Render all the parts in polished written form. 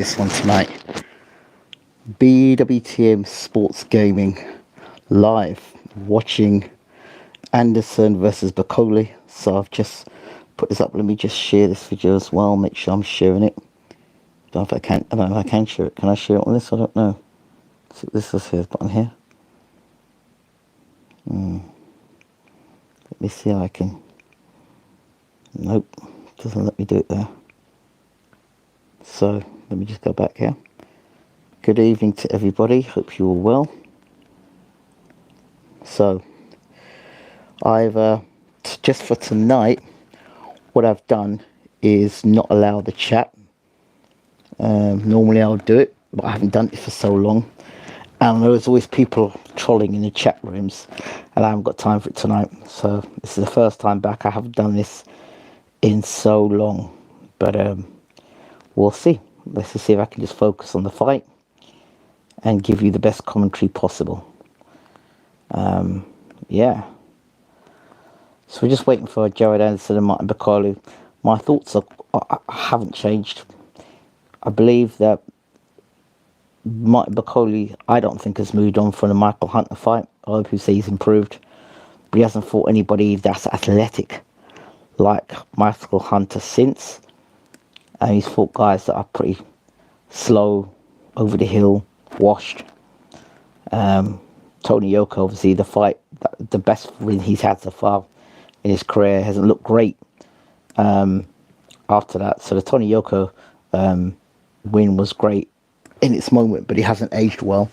This one tonight. BWTM Sports Gaming live, watching Anderson versus Bakole. So I've just put this up. Let me just share this video as well. Make sure I'm sharing it. Don't know if I can. I don't know if I can share it. Can I share it on this? I don't know. So this is here button here. Let me see how I can. Nope, doesn't let me do it there. So let me just go back here. Good evening to everybody. Hope you're all well. So I've just for tonight, what I've done is not allow the chat. Normally I'll do it, but I haven't done it for so long. And there's always people trolling in the chat rooms, and I haven't got time for it tonight. So this is the first time back. I haven't done this in so long, but we'll see. Let's just see if I can just focus on the fight and give you the best commentary possible. Yeah. So we're just waiting for Jared Anderson and Martin Bakole. My thoughts haven't changed. I believe that Martin Bakole, I don't think, has moved on from the Michael Hunter fight. I hope you say he's improved, but he hasn't fought anybody that's athletic like Michael Hunter since. And he's fought guys that are pretty slow, over the hill, washed. Tony Yoka, obviously, the best win he's had so far in his career, hasn't looked great after that. So the Tony Yoka win was great in its moment, but he hasn't aged well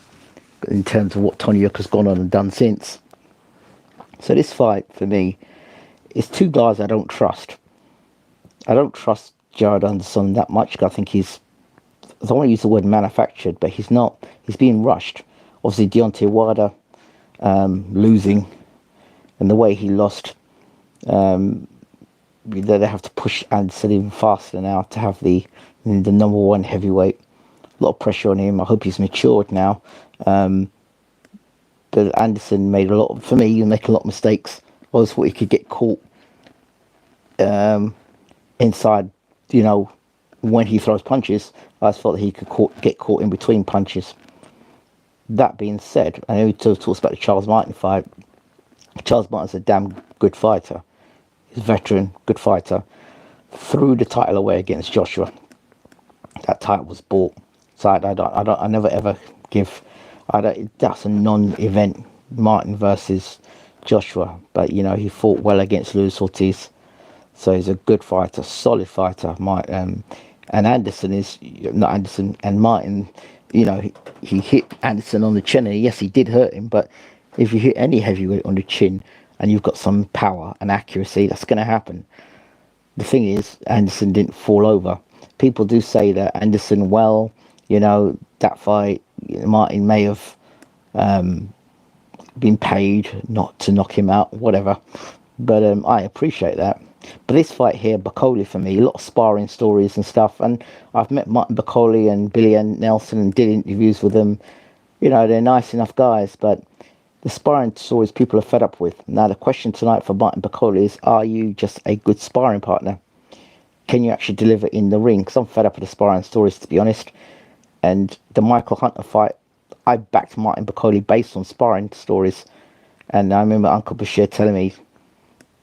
in terms of what Tony Yoka's gone on and done since. So this fight, for me, is two guys I don't trust. I don't trust Jared Anderson that much. I think I don't want to use the word manufactured, but he's not. He's being rushed. Obviously, Deontay Wilder losing, and the way he lost, they have to push Anderson even faster now to have the number one heavyweight. A lot of pressure on him. I hope he's matured now. But Anderson made for me, you make a lot of mistakes. I always thought he could get caught inside, when he throws punches. I just thought that he could get caught in between punches. That being said, I know he talks about the Charles Martin fight. Charles Martin's a damn good fighter. He's a veteran, good fighter. Threw the title away against Joshua. That title was bought. So I never ever give. That's a non-event. Martin versus Joshua, but he fought well against Luis Ortiz. So he's a good fighter, solid fighter. And Anderson is not Anderson and Martin. He hit Anderson on the chin, and yes, he did hurt him. But if you hit any heavyweight on the chin and you've got some power and accuracy, that's going to happen. The thing is, Anderson didn't fall over. People do say that Anderson, that fight, Martin may have been paid not to knock him out, whatever. But I appreciate that. But this fight here, Bakole, for me, a lot of sparring stories and stuff. And I've met Martin Bakole and Billy and Nelson and did interviews with them. They're nice enough guys, but the sparring stories people are fed up with. Now, the question tonight for Martin Bakole is, are you just a good sparring partner? Can you actually deliver in the ring? Because I'm fed up with the sparring stories, to be honest. And the Michael Hunter fight, I backed Martin Bakole based on sparring stories. And I remember Uncle Bashir telling me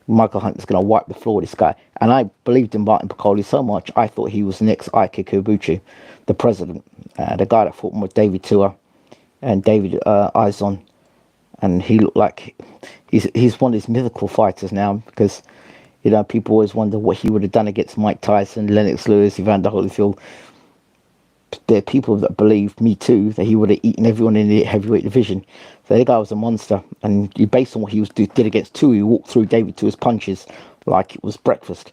Michael Hunter's going to wipe the floor with this guy. And I believed in Martin Bakole so much, I thought he was the next Ike Ikubuchi, the president. The guy that fought with David Tua and David Izon. And he looked like he's one of these mythical fighters now, because people always wonder what he would have done against Mike Tyson, Lennox Lewis, Evander Holyfield. There are people that believe, me too, that he would have eaten everyone in the heavyweight division. So the guy was a monster, and based on what he did against Tua, he walked through David Tua's punches like it was breakfast,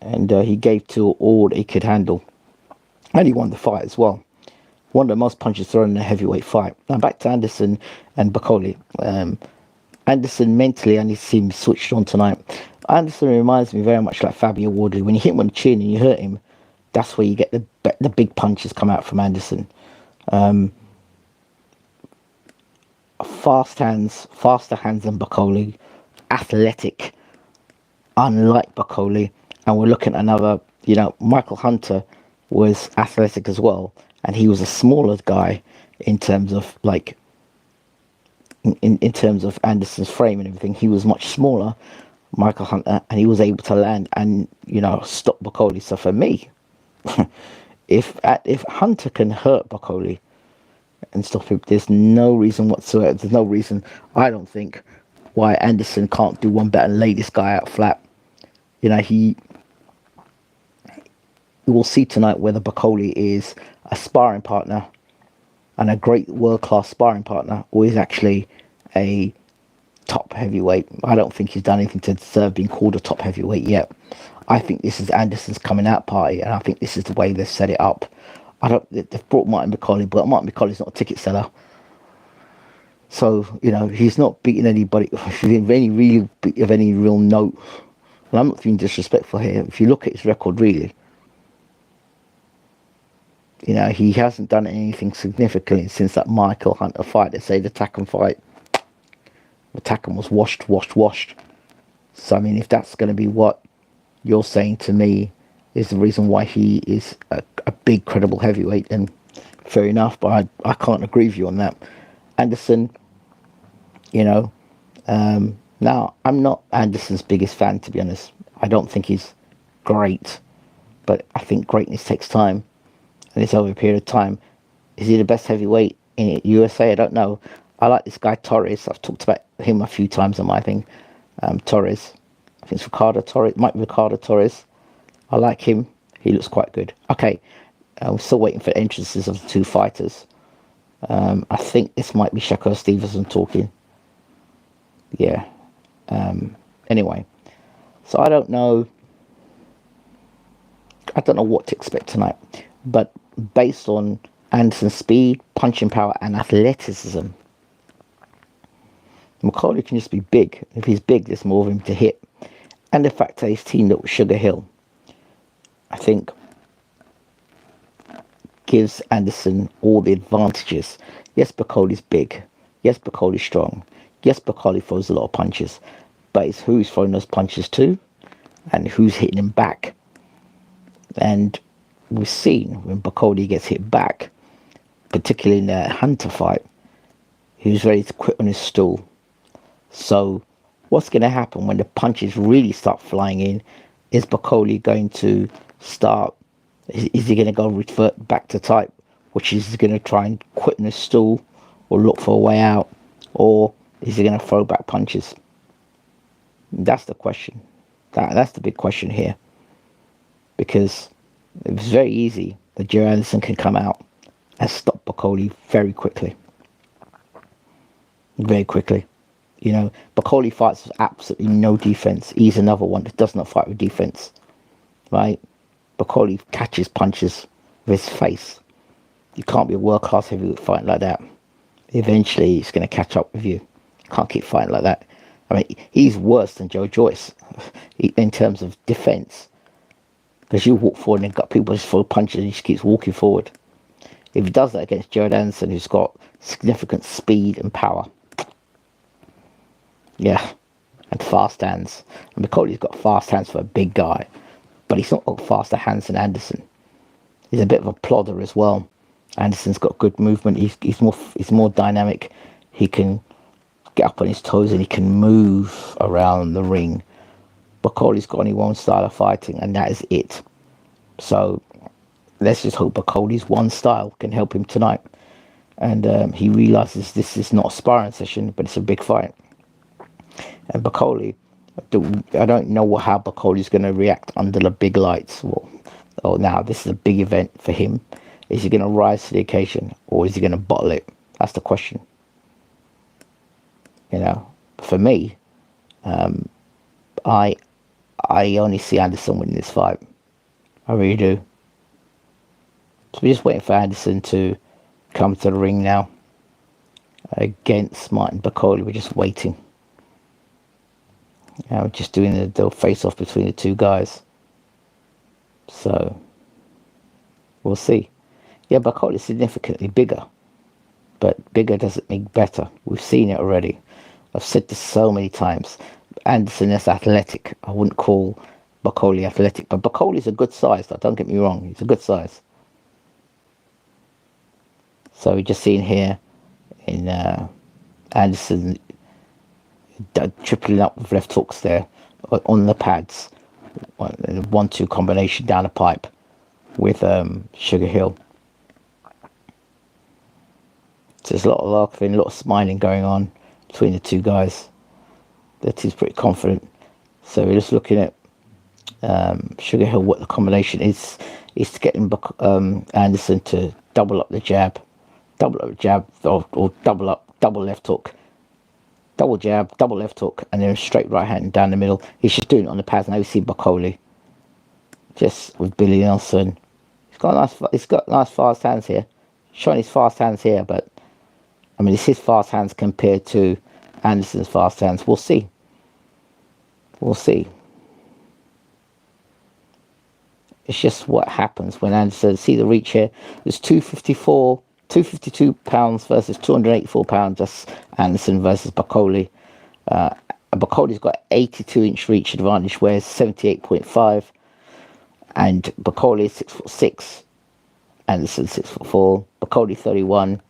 and he gave Tua all that he could handle, and he won the fight as well. One of the most punches thrown in a heavyweight fight. Now back to Anderson and Bakole. Anderson mentally, I need to see him switched on tonight. Anderson reminds me very much like Fabio Wardley. When you hit him on the chin and you hurt him, that's where you get the big punches come out from Anderson. Faster hands than Bakole, athletic, unlike Bakole, and we're looking at another, Michael Hunter was athletic as well, and he was a smaller guy in terms of like in terms of Anderson's frame and everything. He was much smaller, Michael Hunter, and he was able to land and stop Bakole. So for me, if Hunter can hurt Bakole and stop him, there's no reason whatsoever. There's no reason, I don't think, why Anderson can't do one better and lay this guy out flat. He will see tonight whether Bakole is a sparring partner and a great world-class sparring partner, or is actually a top heavyweight. I don't think he's done anything to deserve being called a top heavyweight yet. I think this is Anderson's coming out party, and I think this is the way they've set it up. They've brought Martin Bakole, but Martin Bakole's not a ticket seller. So, he's not beating anybody of any real note. And I'm not being disrespectful here. If you look at his record, really, he hasn't done anything significantly since that Michael Hunter fight. They say the Takam fight. The Takam was washed. So, I mean, if that's going to be what you're saying to me is the reason why he is a big, credible heavyweight, then fair enough. But I can't agree with you on that. Anderson, now, I'm not Anderson's biggest fan, to be honest. I don't think he's great, but I think greatness takes time, and it's over a period of time. Is he the best heavyweight in USA? I don't know. I like this guy Torres. I've talked about him a few times on my thing. Torres, I think it's Ricardo Torres. It might be Ricardo Torres. I like him. He looks quite good. Okay, I'm still waiting for entrances of the two fighters. I think this might be Shakur Stevenson talking. Yeah. Anyway, so I don't know what to expect tonight, but based on Anderson's speed, punching power, and athleticism, Bakole can just be big. If he's big, there's more of him to hit. And the fact that he's teamed up with Sugar Hill, I think, gives Anderson all the advantages. Yes, Bakole's big. Yes, Bakole's strong. Yes, Bakole throws a lot of punches, but it's who's throwing those punches to and who's hitting him back. And we've seen when Bakole gets hit back, particularly in the Hunter fight, he was ready to quit on his stool. So what's going to happen when the punches really start flying in? Is Bakole going to start, is he going to go revert back to type, which is going to try and quit on his stool or look for a way out, or is he going to throw back punches? That's the question. That's the big question here. Because it was very easy that Joe Anderson can come out and stop Bakole very quickly. Very quickly. Bakole fights with absolutely no defense. He's another one that does not fight with defense. Right? Bakole catches punches with his face. You can't be a world-class heavyweight fighting like that. Eventually, he's going to catch up with you. Can't keep fighting like that. I mean, he's worse than Joe Joyce in terms of defense. Because you walk forward and got people just throw punches and he just keeps walking forward. If he does that against Jared Anderson, who's got significant speed and power. Yeah. And fast hands. And Bakole's got fast hands for a big guy. But he's not got faster hands than Anderson. He's a bit of a plodder as well. Anderson's got good movement. He's more dynamic. He can get up on his toes and he can move around the ring. Bakole's got only one style of fighting, and that is it. So let's just hope Bakole's one style can help him tonight. And he realizes this is not a sparring session, but it's a big fight. And Bakole, I don't know how Bakole's going to react under the big lights. Well, now this is a big event for him. Is he going to rise to the occasion, or is he going to bottle it? That's the question. For me, I only see Anderson winning this fight. I really do. So we're just waiting for Anderson to come to the ring now against Martin Bakole. We're just waiting. We're just doing the face-off between the two guys. So we'll see. Yeah, Bakole is significantly bigger, but bigger doesn't make better. We've seen it already. I've said this so many times. Anderson is athletic. I wouldn't call Bakole athletic, but Bakole is a good size. Don't get me wrong. He's a good size. So we're just seeing here in Anderson tripling up with left hooks there on the pads. 1-2 combination down the pipe with Sugar Hill. So there's a lot of laughing, a lot of smiling going on between the two guys. That is pretty confident. So we're just looking at Sugar Hill, what the combination is to getting Anderson to double up the jab, or double left hook, double jab, double left hook, and then straight right hand down the middle. He's just doing it on the pads. Now we see Bakole just with Billy Nelson. He's got nice fast hands here, showing his fast hands here, but I mean, it's his fast hands compared to Anderson's fast hands. We'll see. We'll see. It's just what happens when Anderson, see the reach here. There's 252 pounds versus 284 pounds. That's Anderson versus Bakole. Bakole's got 82-inch reach advantage, whereas 78.5. And Bakole is 6'6". Anderson 6'4". Bakole 31.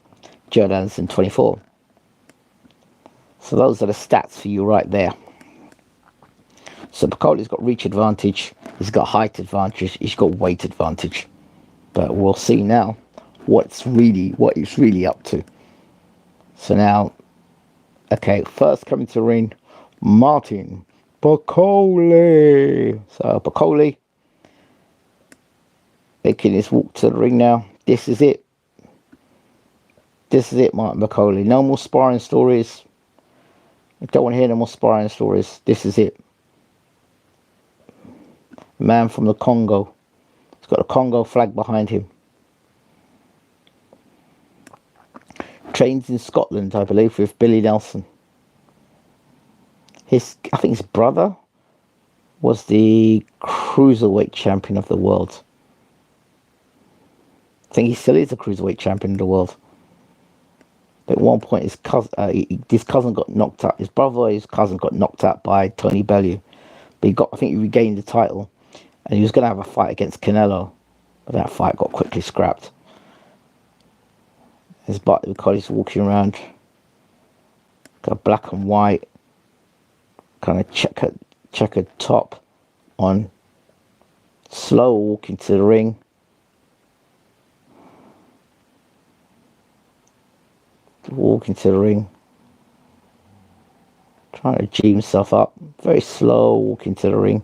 Jared Anderson 24. So those are the stats for you right there. So Bakole's got reach advantage, he's got height advantage, he's got weight advantage. But we'll see now what it's really up to. So now, okay, first coming to the ring, Martin Bakole. So Bakole making his walk to the ring now. This is it. This is it, Martin Bakole. No more sparring stories. I don't want to hear no more sparring stories. This is it. Man from the Congo. He's got a Congo flag behind him. Trains in Scotland, I believe, with Billy Nelson. I think his brother was the cruiserweight champion of the world. I think he still is the cruiserweight champion of the world. But at one point, his cousin got knocked out. His brother or his cousin got knocked out by Tony Bellew. But I think he regained the title. And he was going to have a fight against Canelo. But that fight got quickly scrapped. His Bakole's walking around. Got black and white. Kind of checkered top on. Slow walking to the ring. Walking to the ring. Trying to G himself up. Very slow walking to the ring.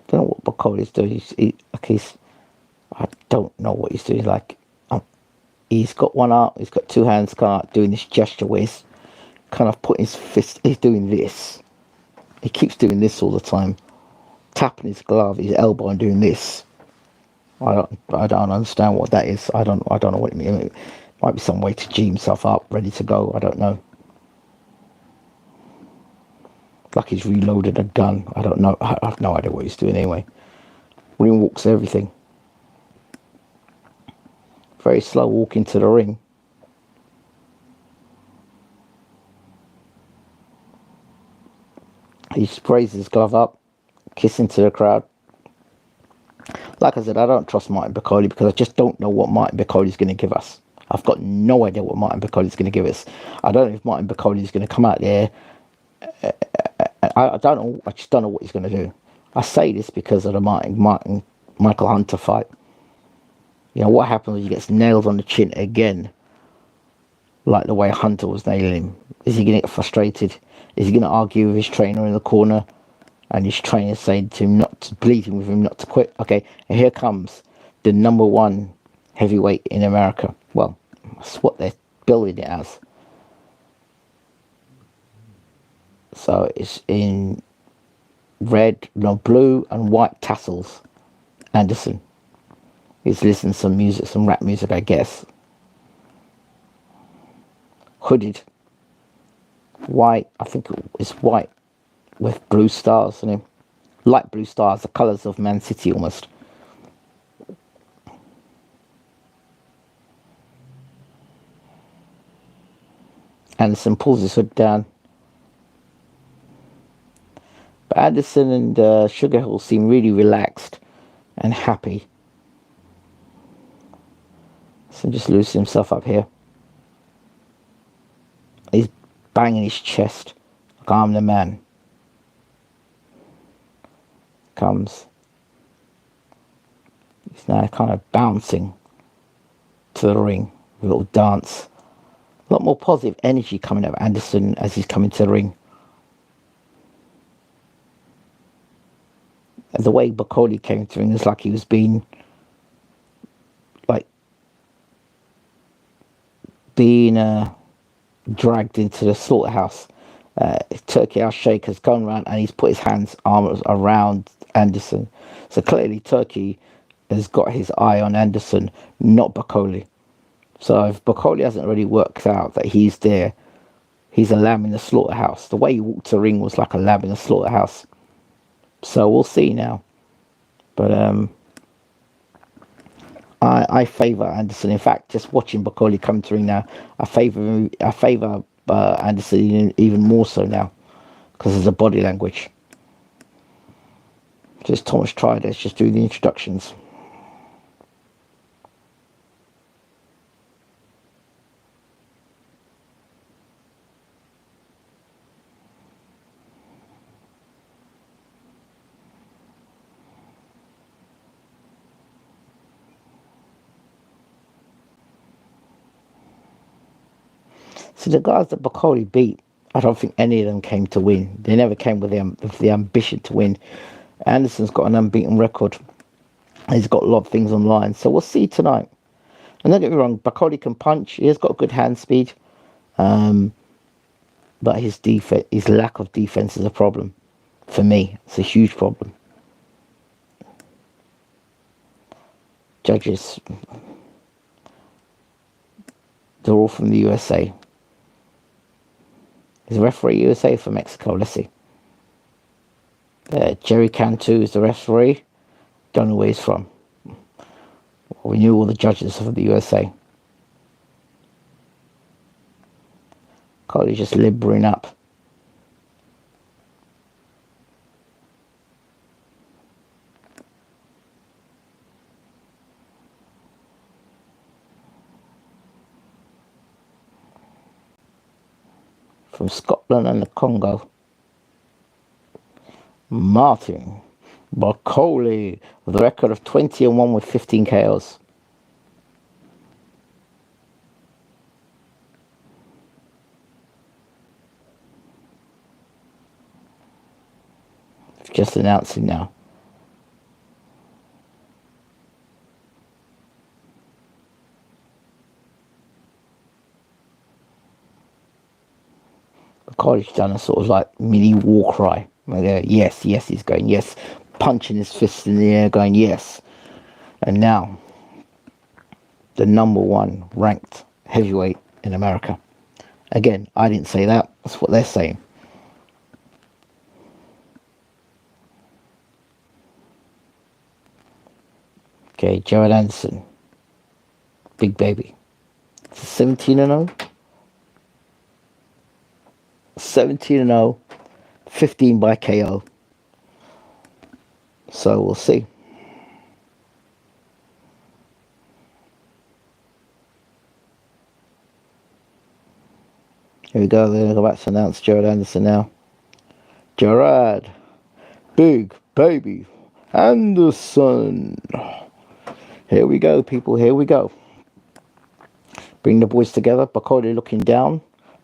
I don't know what Bakole's doing. I don't know what he's doing. He's got one arm, he's got two hands, kind of doing this gesture where he's kind of putting his fist. He's doing this. He keeps doing this all the time, tapping his glove, his elbow, and doing this. I don't understand what that is. I don't know what it means. It might be some way to G himself up, ready to go. I don't know. Like he's reloaded a gun. I don't know. I have no idea what he's doing anyway. Ring walks everything. Very slow walk into the ring. He sprays his glove up, kissing to the crowd. Like I said, I don't trust Martin Bakole because I just don't know what Martin Bakole is going to give us. I've got no idea what Martin Bakole is going to give us. I don't know if Martin Bakole is going to come out there. I don't know. I just don't know what he's going to do. I say this because of the Michael Hunter fight. You know, what happens when he gets nailed on the chin again? Like the way Hunter was nailing him. Is he going to get frustrated? Is he going to argue with his trainer in the corner? And his trainer saying to him pleading with him not to quit. Okay, and here comes the number one heavyweight in America. Well, that's what they're billing it as. So it's in blue and white tassels. Anderson. He's listening to some music, some rap music, I guess. Hooded. White, I think it's white with blue stars on him. Light blue stars, the colours of Man City almost. Anderson pulls his hood down. But Anderson and Sugar Hill seem really relaxed and happy. So just loosen himself up here. He's banging his chest like I'm the man. Comes. He's now kind of bouncing to the ring. A little dance. A lot more positive energy coming out of Anderson as he's coming to the ring. And the way Bakole came to the ring is like he was being dragged into the slaughterhouse. Turkey Al Sheikh has gone around and he's put his arms around Anderson. So clearly Turkey has got his eye on Anderson, not Bakole. So if Bakole hasn't already worked out that he's there, he's a lamb in the slaughterhouse. The way he walked to the ring was like a lamb in the slaughterhouse. So we'll see now. But I favour Anderson. In fact, just watching Bakole come to the ring now, I favour Anderson even more so now because of the body language. Just Thomas Triders just doing the introductions. So the guys that Bakole beat, I don't think any of them came to win. They never came with the ambition to win. Anderson's got an unbeaten record. He's got a lot of things online. So we'll see tonight. And don't get me wrong, Bakole can punch. He has got good hand speed. But his lack of defense is a problem. For me, it's a huge problem. Judges, they're all from the USA. Is the referee USA for Mexico? Let's see. Jerry Cantu is the referee. Don't know where he's from. We knew all the judges from the USA. Bakole's just libbering up. From Scotland and the Congo. Martin Bakole with a record of 20-1 with 15 KOs. Just announcing now. Bakole's done a sort of like mini war cry. Yes, he's going, yes. Punching his fist in the air, going, yes. And now, the #1 ranked heavyweight in America. Again, I didn't say that. That's what they're saying. Okay, Jared Anderson. Big baby. 17-0. 17-0. 15 by KO. So we'll see. Here we go. They're about to announce Jared Anderson now. Jared. Big baby Anderson. Here we go, people. Here we go. Bring the boys together. Bakole looking down.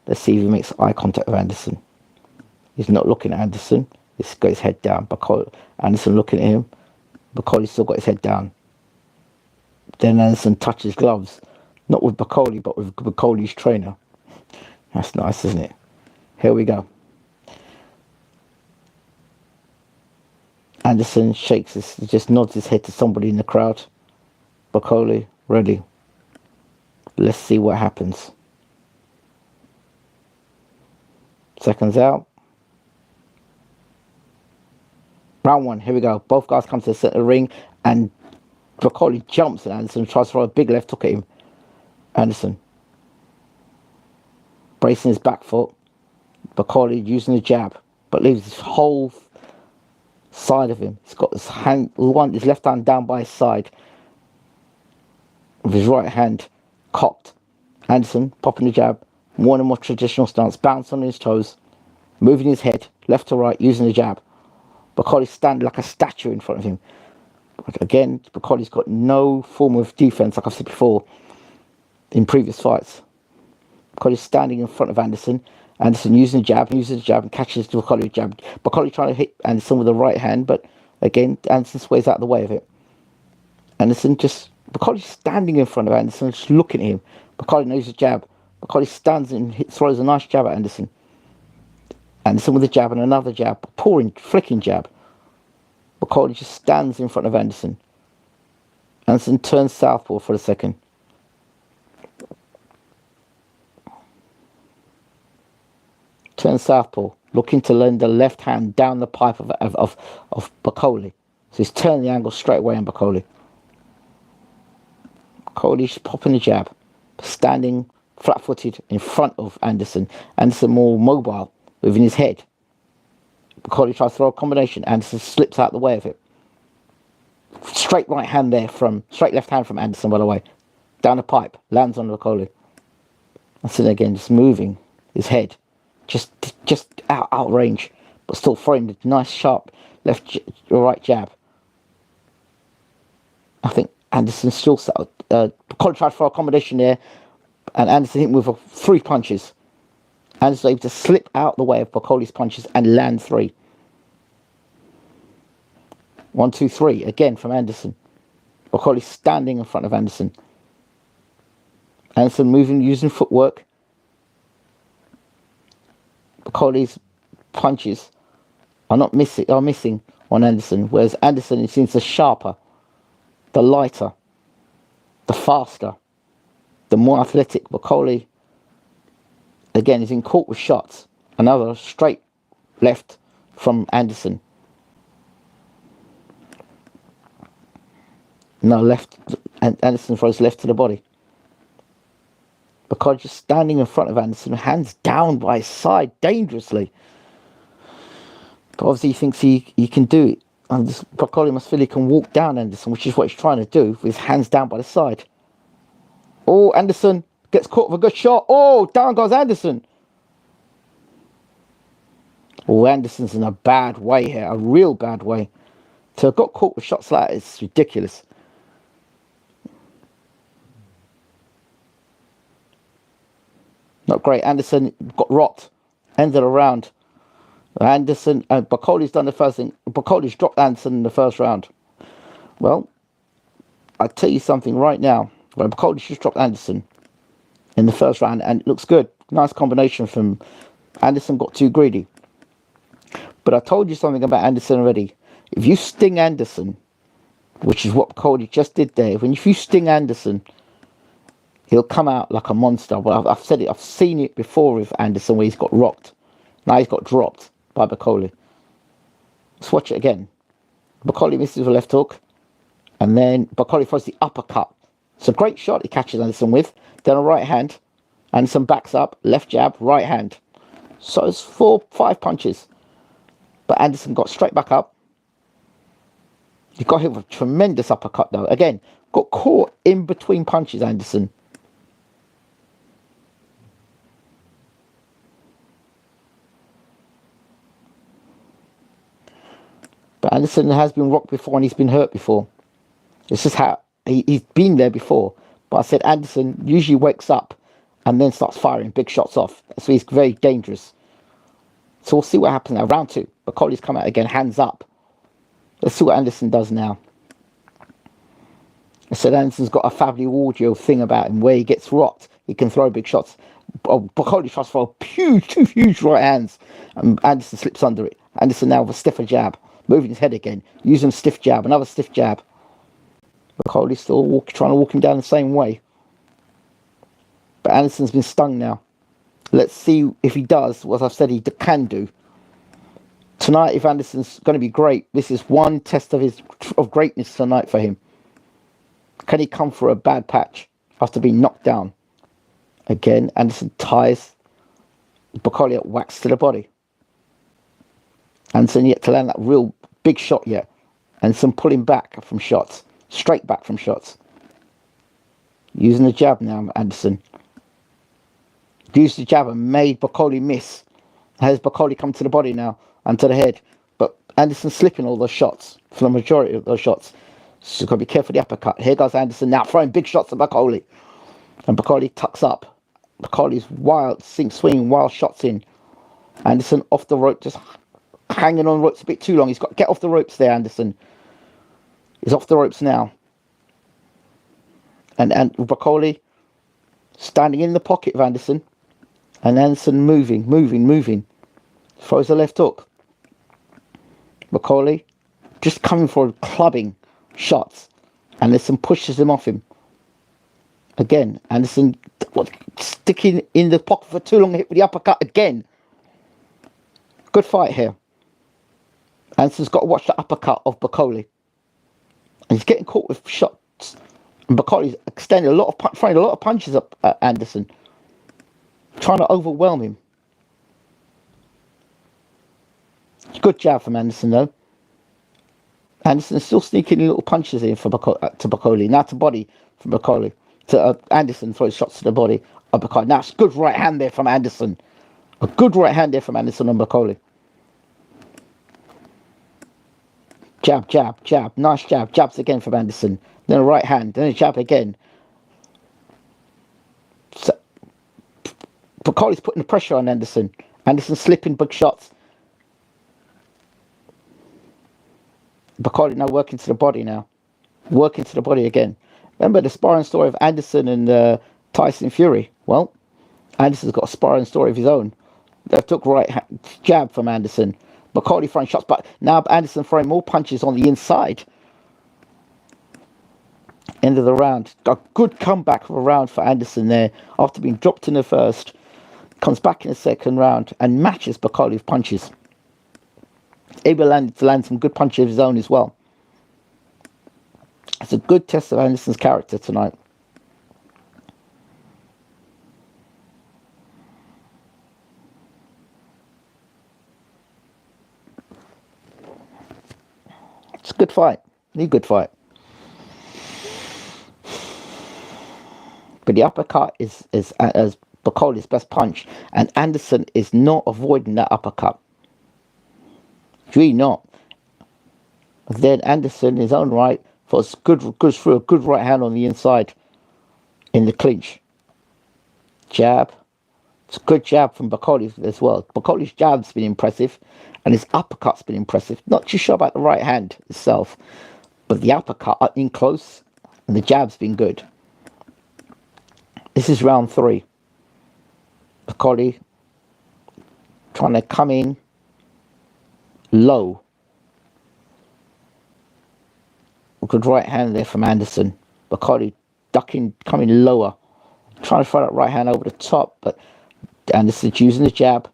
Let's see if he makes eye contact with Anderson. He's not looking at Anderson. He's got his head down. Anderson looking at him. Bakole's still got his head down. Then Anderson touches gloves. Not with Bakole, but with Bakole's trainer. That's nice, isn't it? Here we go. Anderson just nods his head to somebody in the crowd. Bakole, ready. Let's see what happens. Seconds out. Round 1, here we go. Both guys come to the center of the ring and Bakole jumps at Anderson and tries to throw a big left hook at him. Anderson bracing his back foot. Bakole using the jab, but leaves his whole side of him. He's got his left hand down by his side, with his right hand cocked. Anderson popping the jab, more and more traditional stance, bounce on his toes, moving his head left to right, using the jab. Bakole's standing like a statue in front of him. Again, Bakole's got no form of defense, like I've said before in previous fights. Bakole's standing in front of Anderson. Anderson using the jab and catches the Bakole jab. Bakole trying to hit Anderson with the right hand, but again, Anderson sways out of the way of it. Bakole's standing in front of Anderson, just looking at him. Bakole knows the jab. Bakole stands and throws a nice jab at Anderson. Anderson with a jab and another jab, flicking jab. Bakole just stands in front of Anderson. Anderson turns southpaw for a second. Turns southpaw, looking to lend the left hand down the pipe of Bakole. So he's turning the angle straight away on Bakole. Bakole's popping the jab, standing flat-footed in front of Anderson. Anderson more mobile, moving his head. Bakole tries to throw a combination. Anderson slips out the way of it. Straight left hand from Anderson, by the way. Down the pipe, lands on Bakole. Anderson again, just moving his head, just out range, but still throwing the nice sharp right jab. I think Anderson still settled. Bakole tried for a combination there, and Anderson hit him with 3 punches. Anderson able to slip out the way of Bakole's punches and land 3. 1, 2, 3 again from Anderson. Bakole standing in front of Anderson. Anderson moving, using footwork. Bakole's punches are missing on Anderson, whereas Anderson seems the sharper, the lighter, the faster, the more athletic. Bakole again is in caught with shots. Another straight left from Anderson. No, left, and Anderson throws left to the body. Bakole just standing in front of Anderson, hands down by his side, dangerously. But obviously he thinks he can do it. And Bakole must feel he can walk down Anderson, which is what he's trying to do, with his hands down by the side. Oh, Anderson gets caught with a good shot. Oh, down goes Anderson. Oh, Anderson's in a bad way here, a real bad way. To have got caught with shots like that is ridiculous. Not great. Anderson got rocked. Ended the round. Anderson and Bakole's done the first thing. Bakole's dropped Anderson in the first round. Well, I'll tell you something right now. Well, Bakole just dropped Anderson in the first round, and it looks good. Nice combination from Anderson. Got too greedy. But I told you something about Anderson already. If you sting Anderson, which is what Bakole just did there, if you sting Anderson, he'll come out like a monster. Well, I've said it. I've seen it before with Anderson where he's got rocked. Now he's got dropped by Bakole. Let's watch it again. Bakole misses a left hook. And then Bakole throws the uppercut. It's a great shot he catches Anderson with. Then a right hand. Anderson backs up. Left jab, right hand. So it's 4, 5 punches. But Anderson got straight back up. He got hit with a tremendous uppercut though. Again, got caught in between punches, Anderson. But Anderson has been rocked before and he's been hurt before. It's just how he's been there before. But I said Anderson usually wakes up and then starts firing big shots off. So he's very dangerous. So we'll see what happens now. Round 2. Bakole's come out again, hands up. Let's see what Anderson does now. I said Anderson's got a family audio thing about him where he gets rocked. He can throw big shots. Bakole tries to throw two huge right hands. And Anderson slips under it. Anderson now with a stiffer jab. Moving his head again. Using a stiff jab. Another stiff jab. Bakole's still trying to walk him down the same way. But Anderson's been stung now. Let's see if he does what I've said he can do. Tonight, if Anderson's going to be great, this is one test of greatness tonight for him. Can he come for a bad patch after being knocked down? Again, Anderson ties Bakole at whacks to the body. Anderson yet to land that real big shot yet. Anderson pulling back from shots, straight back from shots. Using the jab now, Anderson. Used the jab and made Bakole miss. Has Bakole come to the body now and to the head? But Anderson slipping all those shots for the majority of those shots. So you've got to be careful of the uppercut. Here goes Anderson now throwing big shots at Bakole. And Bakole tucks up. Bakole's wild, swinging wild shots in. Anderson off the rope, just hanging on ropes a bit too long. He's got to get off the ropes there, Anderson. He's off the ropes now. And Bakole standing in the pocket of Anderson. And Anderson moving. Throws a left hook. Bakole just coming for clubbing shots. Anderson pushes him off him. Again, Anderson sticking in the pocket for too long, hit with the uppercut again. Good fight here. Anderson's got to watch the uppercut of Bakole. And he's getting caught with shots. And Bakole's extending throwing a lot of punches up at Anderson. Trying to overwhelm him. Good jab from Anderson though. Anderson's still sneaking little punches in for to Bakole. Now to body from Bakole. To Anderson throws shots to the body of Bakole. Now it's good right hand there from Anderson. A good right hand there from Anderson on Bakole. Jab. Nice jab. Jabs again from Anderson. Then a right hand. Then a jab again. So, Bakole's putting the pressure on Anderson. Anderson slipping big shots. Bakole now working to the body now. Working to the body again. Remember the sparring story of Anderson and Tyson Fury? Well, Anderson's got a sparring story of his own. They took right hand, jab from Anderson. Bakole throwing shots, but now Anderson throwing more punches on the inside. End of the round. A good comeback of a round for Anderson there. After being dropped in the first. Comes back in the second round and matches Bakole with punches. Able to land some good punches of his own as well. It's a good test of Anderson's character tonight. It's a good fight. A good fight. But the uppercut is as Bakole's best punch. And Anderson is not avoiding that uppercut. It's really not. Then Anderson, in his own right, goes through a good right hand on the inside in the clinch. Jab. It's a good jab from Bakole as well. Bakole's jab's been impressive and his uppercut's been impressive. Not too sure about the right hand itself, but the uppercut up in close and the jab's been good. This is round 3. Bakole trying to come in low. Good right hand there from Anderson. Bakole ducking, coming lower. Trying to throw that right hand over the top, but Anderson's using the jab.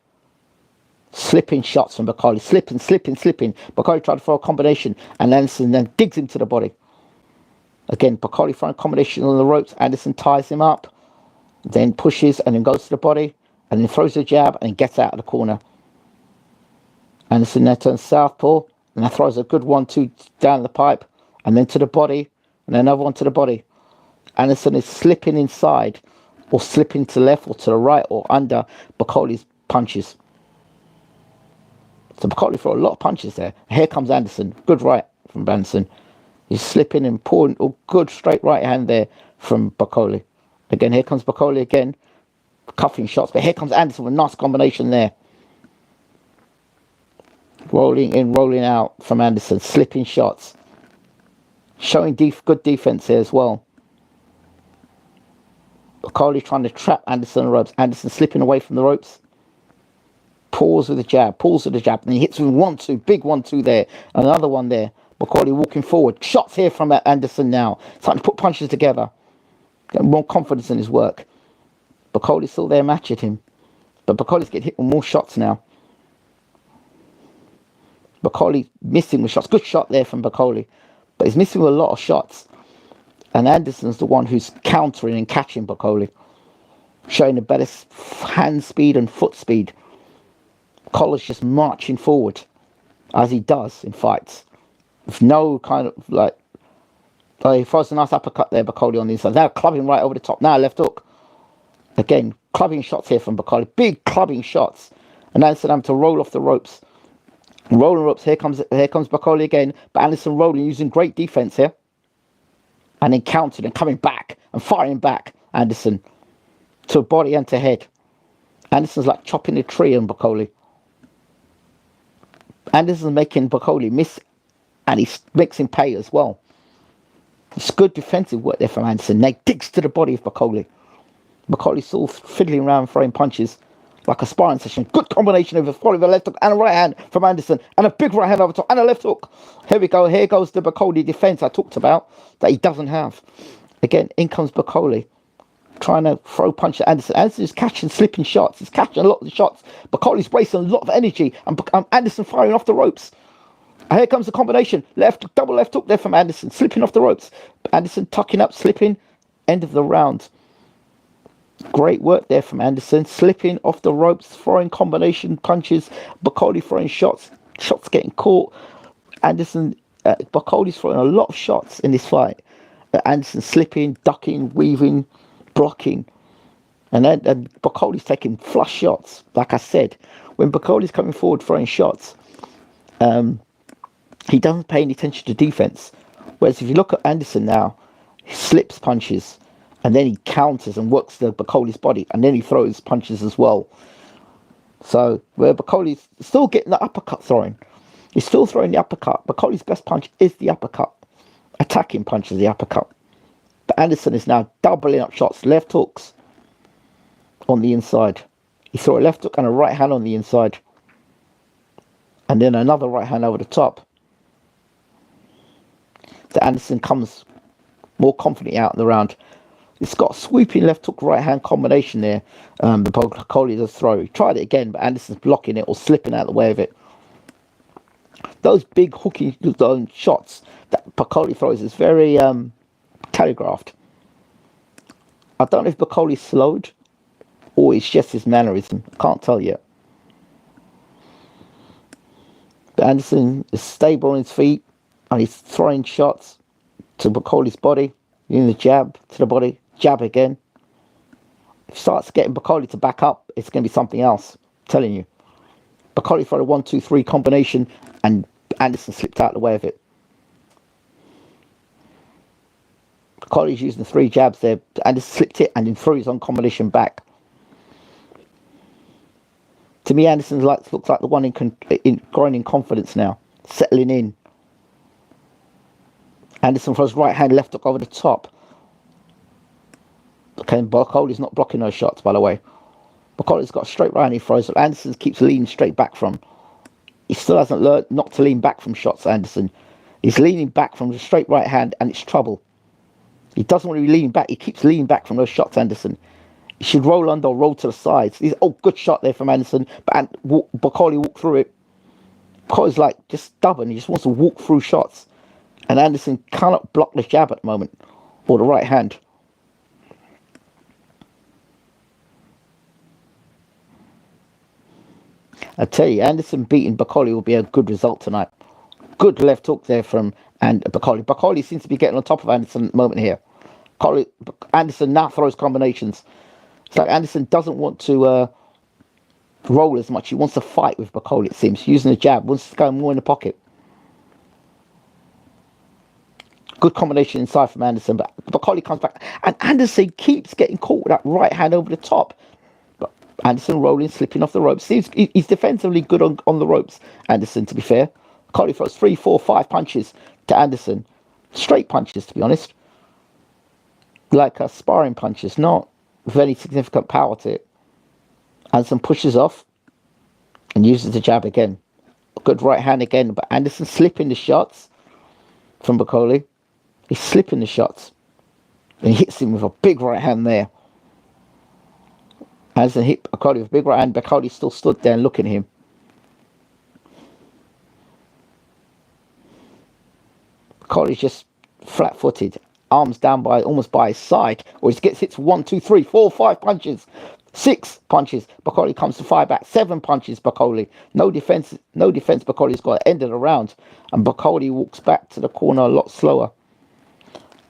Slipping shots from Bakole. Slipping. Bakole tried to throw a combination, and Anderson then digs him to the body. Again, Bakole throwing a combination on the ropes. Anderson ties him up, then pushes and then goes to the body, and then throws the jab and gets out of the corner. Anderson then turns southpaw, and then throws a good 1-2 down the pipe. And then to the body, and then another one to the body. Anderson is slipping inside, or slipping to the left, or to the right, or under Bakole's punches. So Bakole threw a lot of punches there. Here comes Anderson. Good right from Anderson. He's slipping and pouring a good straight right hand there from Bakole. Again, here comes Bakole again. Cuffing shots, but here comes Anderson with a nice combination there. Rolling in, rolling out from Anderson. Slipping shots. Showing good defense here as well. Bakole trying to trap Anderson on the ropes. Anderson slipping away from the ropes. Pulls with the jab. And he hits with 1-2. Big 1-2 there. Another one there. Bakole walking forward. Shots here from Anderson now. Starting to put punches together. Getting more confidence in his work. Bakole's still there matching him. But Bakole's getting hit with more shots now. Bakole missing with shots. Good shot there from Bakole. But he's missing with a lot of shots. And Anderson's the one who's countering and catching Bakole. Showing the better hand speed and foot speed. Bakole's just marching forward. as he does in fights, with no kind of like. So he throws a nice uppercut there, Bakole on the inside. Now clubbing right over the top. Now left hook. Again, clubbing shots here from Bakole. Big clubbing shots. And Anderson having to roll off the ropes. Rolling ropes. Here comes Bakole again. But Anderson rolling, using great defense here. And then countered and coming back and firing back. Anderson to body and to head. Anderson's like chopping a tree on Bakole. Anderson's making Bakole miss, and he makes him pay as well. It's good defensive work there from Anderson. Now digs to the body of Bakole. Bakole's still fiddling around, throwing punches like a sparring session. Good combination of a left hook and a right hand from Anderson, and a big right hand over top and a left hook. Here we go. Here goes the Bakole defense I talked about that he doesn't have. Again, in comes Bakole, trying to throw punch at Anderson. Anderson is catching slipping shots. He's catching a lot of the shots. Bakole's wasting a lot of energy, and Anderson firing off the ropes. And here comes the combination. Double left hook there from Anderson, slipping off the ropes. Anderson tucking up, slipping. End of the round. Great work there from Anderson, slipping off the ropes, throwing combination punches. Bakole throwing shots getting caught. Bakole's throwing a lot of shots in this fight. Anderson slipping, ducking, weaving, blocking. And Bakole's taking flush shots. Like I said, when Bakole's coming forward throwing shots, he doesn't pay any attention to defense. Whereas if you look at Anderson now, he slips punches and then he counters and works the Bakole's body, and then he throws punches as well. So where Bakole's still getting the uppercut throwing, he's still throwing the uppercut. Bakole's best punch is the uppercut. Attacking punch is the uppercut. But Anderson is now doubling up shots, left hooks on the inside. He threw a left hook and a right hand on the inside, and then another right hand over the top. The Anderson comes more confidently out in the round. It's got a sweeping left hook right hand combination there. The Bakole does throw. He tried it again, but Anderson's blocking it or slipping out of the way of it. Those big hooking shots that Bakole throws is very telegraphed. I don't know if Bakole's slowed or it's just his mannerism. I can't tell yet. But Anderson is stable on his feet, and he's throwing shots to Bakole's body, using the jab to the body, jab again. If he starts getting Bakole to back up, it's going to be something else. I'm telling you. Bakole threw a 1-2-3 combination, and Anderson slipped out of the way of it. Bakole's using the 3 jabs there, and slipped it and then threw his own combination back. To me, Anderson looks like the one growing in confidence now, settling in. Anderson throws right hand, left hook over the top. Okay, Bakole's not blocking those shots, by the way. Bakole's got a straight right hand he throws, but Anderson keeps leaning straight back from. He still hasn't learned not to lean back from shots, Anderson. He's leaning back from the straight right hand, and it's trouble. He doesn't want to be leaning back. He keeps leaning back from those shots, Anderson. He should roll under or roll to the sides. Good shot there from Anderson, but Bakole walked through it. Bakole's like just stubborn. He just wants to walk through shots. And Anderson cannot block the jab at the moment, or the right hand. I tell you, Anderson beating Bakole will be a good result tonight. Good left hook there from Bakole. Bakole seems to be getting on top of Anderson at the moment here. Anderson now throws combinations. It's like Anderson doesn't want to roll as much. He wants to fight with Bakole, it seems. Using the jab, wants to go more in the pocket. Good combination inside from Anderson, but Bakole comes back, and Anderson keeps getting caught with that right hand over the top. But Anderson rolling, slipping off the ropes. He's defensively good on the ropes, Anderson, to be fair. Bakole throws 3, 4, 5 punches to Anderson. Straight punches, to be honest. Like sparring punches, not with any significant power to it. Anderson pushes off and uses the jab again. Good right hand again, but Anderson slipping the shots from Bakole. He's slipping the shots. And he hits him with a big right hand there. Anderson hit Bakole with a big right hand. Bakole still stood there and looking at him. Bakole's just flat-footed. Arms down almost by his side. Or he gets hits 1, 2, 3, 4, 5 punches. 6 punches. Bakole comes to fire back. 7 punches. Bakole. No defense. No defense. Bakole's got to end of the round, and Bakole walks back to the corner a lot slower.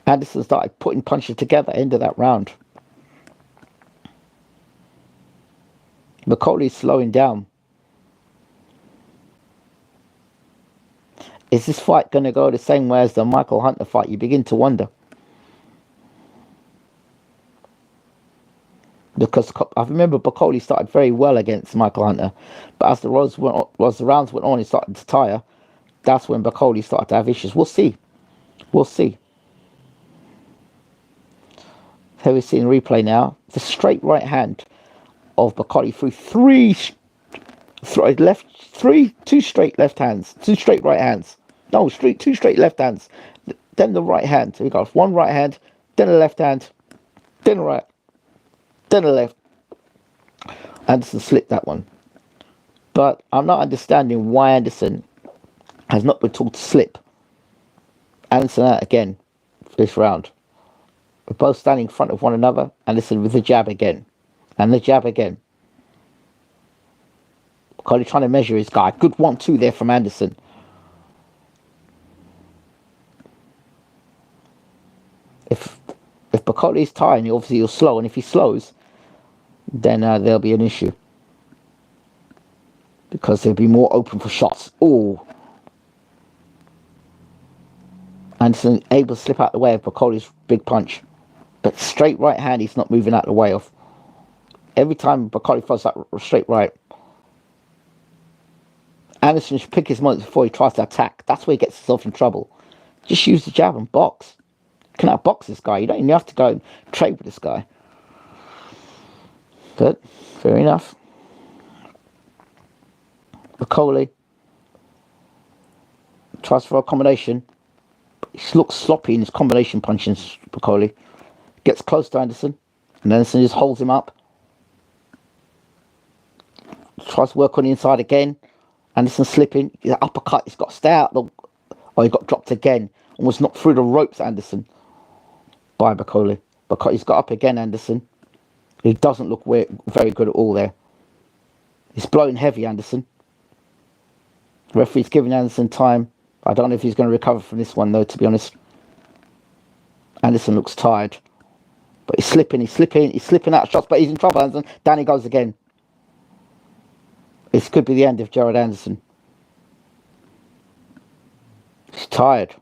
Anderson started putting punches together. End of that round. Bakole's slowing down. Is this fight going to go the same way as the Michael Hunter fight? You begin to wonder. Because I remember Bakole started very well against Michael Hunter, but as the rounds went on, he started to tire. That's when Bakole started to have issues. We'll see. We'll see. Here we see in replay now the straight right hand of Bakole through two straight left hands, 2 straight right hands. No, 2 straight left hands. Then the right hand. So we got one right hand, then a left hand, then a right, then a left. Anderson slipped that one. But I'm not understanding why Anderson has not been taught to slip. Anderson out again for this round. We're both standing in front of one another. Anderson with the jab again. And the jab again. Bakole trying to measure his guy. Good 1-2 there from Anderson. If Bakole is tiring, obviously he'll slow. And if he slows, then there'll be an issue. Because they'll be more open for shots. Oh. Anderson able to slip out the way of Bakole's big punch. But straight right hand, he's not moving out the way of. Every time Bakole throws that straight right, Anderson should pick his moments before he tries to attack. That's where he gets himself in trouble. Just use the jab and box. You can outbox this guy. You don't even have to go and trade with this guy. Good. Fair enough. Bakole tries for a combination. He looks sloppy in his combination punching. Bakole gets close to Anderson, and Anderson just holds him up. Tries to work on the inside again. Anderson slipping. The uppercut. He's got to stay out. He got dropped again. Almost knocked through the ropes. Anderson by Bakole. He's got up again. Anderson. He doesn't look very good at all there. He's blowing heavy. Anderson. The referee's giving Anderson time. I don't know if he's going to recover from this one, though, to be honest. Anderson looks tired. But he's slipping out of shots, but he's in trouble, Anderson. Down he goes again. This could be the end of Gerald Anderson. He's tired.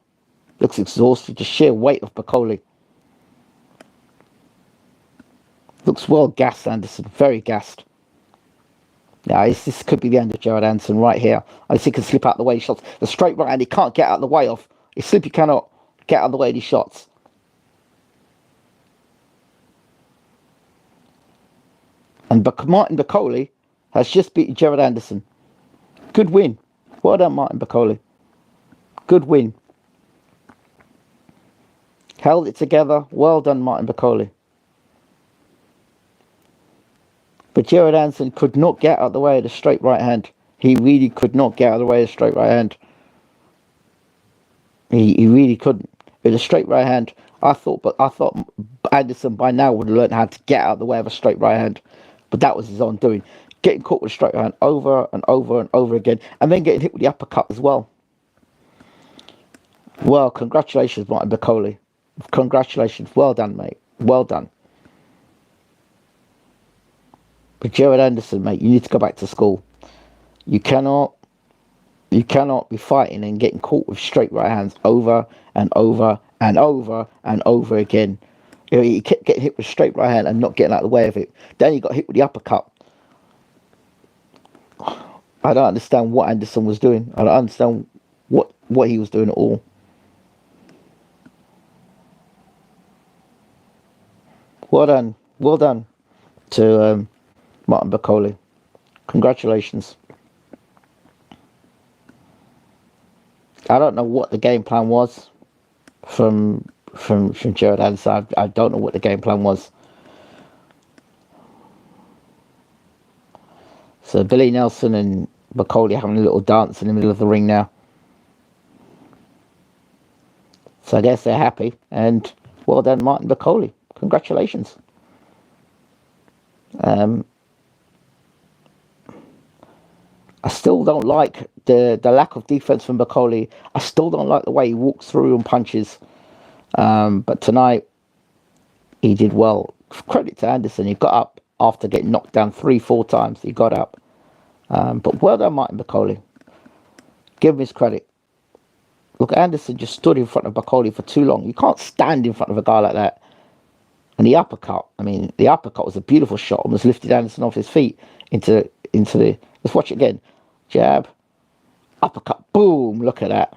Looks exhausted. The sheer weight of Bakole. Looks well gassed, Anderson. Very gassed. Now, this could be the end of Gerald Anderson right here. I think he can slip out the way he shots. The straight right hand, he can't get out of the way of. He simply cannot get out of the way of these shots. And Martin Bakole has just beaten Gerald Anderson. Good win. Well done, Martin Bakole. Good win. Held it together. Well done, Martin Bakole. But Gerald Anderson could not get out of the way of the straight right hand. He really could not get out of the way of the straight right hand. He really couldn't. With a straight right hand, I thought Anderson by now would have learned how to get out of the way of a straight right hand. But that was his own doing. Getting caught with a straight right hand over and over and over again. And then getting hit with the uppercut as well. Well, congratulations, Martin Bakole. Congratulations. Well done, mate. Well done. But Gerald Anderson, mate, you need to go back to school. You cannot be fighting and getting caught with straight right hands over and over and over and over again. You know, you kept getting hit with straight right hand and not getting out of the way of it. Then you got hit with the uppercut. I don't understand what Anderson was doing. I don't understand what he was doing at all. Well done. Well done to Martin Bakole. Congratulations. I don't know what the game plan was from Gerald Anderson. I don't know what the game plan was. So Billy Nelson and Bakole having a little dance in the middle of the ring now. So I guess they're happy. And well done, Martin Bakole. Congratulations. Um, I still don't like the lack of defense from Bakole. I still don't like the way he walks through and punches. But tonight he did well. Credit to Anderson. He got up after getting knocked down 3-4 times. He got up. But well done, Martin Bakole. Give him his credit. Look, Anderson just stood in front of Bakole for too long. You can't stand in front of a guy like that. And the uppercut. I mean, the uppercut was a beautiful shot. Almost lifted Anderson off his feet into the. Let's watch it again. Jab, uppercut, boom! Look at that,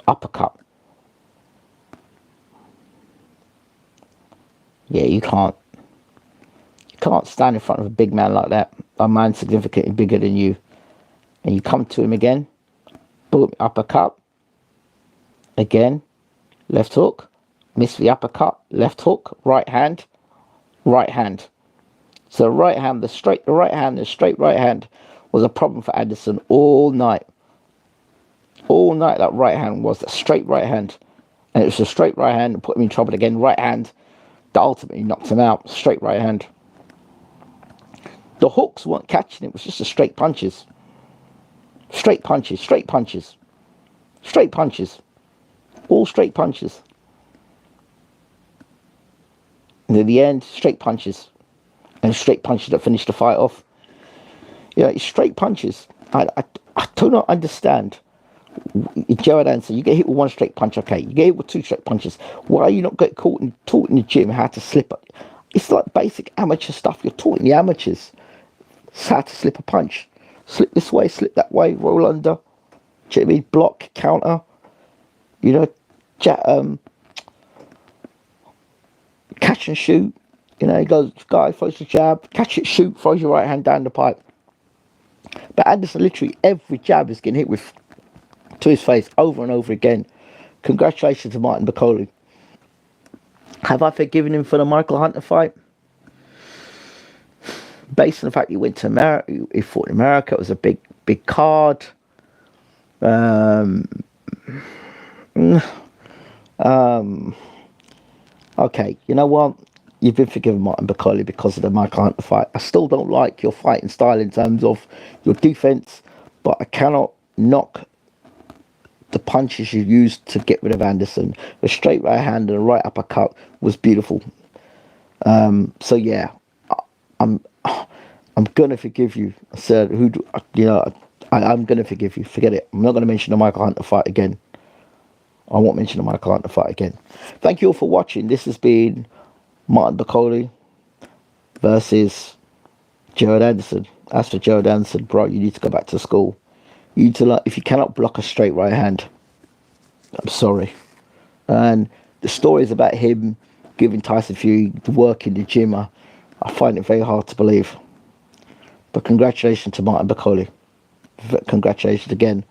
uppercut. Yeah, you can't stand in front of a big man like that. A man significantly bigger than you, and you come to him again, boom, uppercut. Again, left hook, miss the uppercut, left hook, right hand, right hand. So the straight right hand was a problem for Anderson all night. All night that right hand was a straight right hand. And it was a straight right hand that put him in trouble again. Right hand that ultimately knocked him out. Straight right hand. The hooks weren't catching it. It was just the straight punches. Straight punches. Straight punches. Straight punches. All straight punches. And at the end, straight punches. And straight punches that finished the fight off. Yeah, it's straight punches. I do not understand. Jared Anderson, you get hit with one straight punch, okay. You get hit with two straight punches. Why are you not get taught in the gym how to slip? It's like basic amateur stuff. You're taught in the amateurs. It's how to slip a punch. Slip this way, slip that way, roll under. Do you know what I mean? Block, counter. You know, catch and shoot. You know, he goes, guy throws the jab, catch it, shoot, throws your right hand down the pipe. But Anderson, literally every jab is getting hit with to his face over and over again. Congratulations to Martin Bakole. Have I forgiven him for the Michael Hunter fight? Based on the fact he went to America, he fought in America, it was a big card. Okay, you know what? You've been forgiven, Martin Bakole, because of the Michael Hunter fight. I still don't like your fighting style in terms of your defense, but I cannot knock the punches you used to get rid of Anderson. The straight right hand and the right uppercut was beautiful. So yeah, I'm gonna forgive you, sir. I'm gonna forgive you. Forget it. I'm not gonna mention the Michael Hunter fight again. I won't mention the Michael Hunter fight again. Thank you all for watching. This has been Martin Bakole versus Jared Anderson. As for Jared Anderson, bro, you need to go back to school. You need to learn. If you cannot block a straight right hand, I'm sorry. And the stories about him giving Tyson Fury work in the gym, I find it very hard to believe. But congratulations to Martin Bakole. Congratulations again